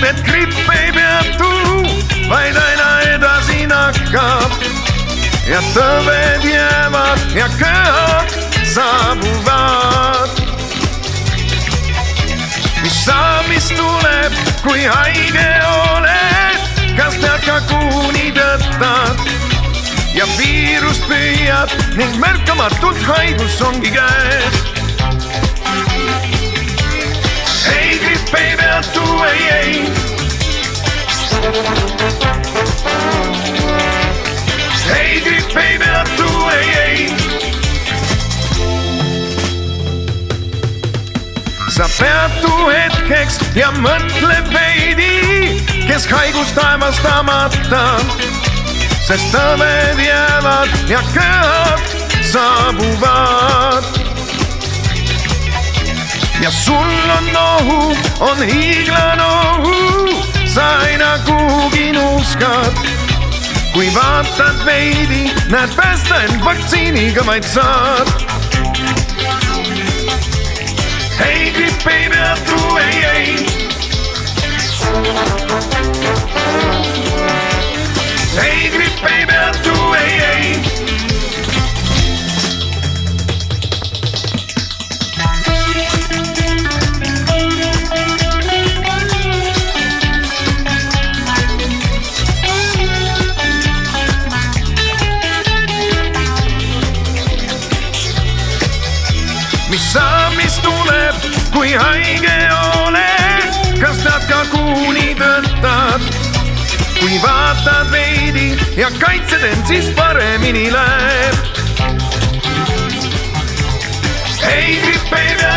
et gripp ei peatu, vaid aina edasi nakkab ja tõved jäävad ja köhad saabuvad. Mis saab, mis tuleb, kui haige oled, kas tead ka kuuni tõttad ja viirust püüad ning märkamatult haigus ongi käes. Ei, gripp ei peatu, ei. Ei, gripp ei peatu, ei. Sa peatu hetkeks ja mõtle veidi, kes haigus taevastamata, sest tõved jäävad ja köhad saabuvad. Ja sul on nohu, on hiiglanohu, sa aina kuhugi nuuskad. Kui vaatad veidi, näed päästa end vaktsiiniga vaid saad. Ei, gripp ei peatu, ei. Ei, gripp ei peatu, ei. Mis saab, mis tuleb, kui haige oled, kas tead ka kuuni tõttad? Kui vaatad veidi ja kaitsed end, siis paremini läheb. Ei, gripp ei pea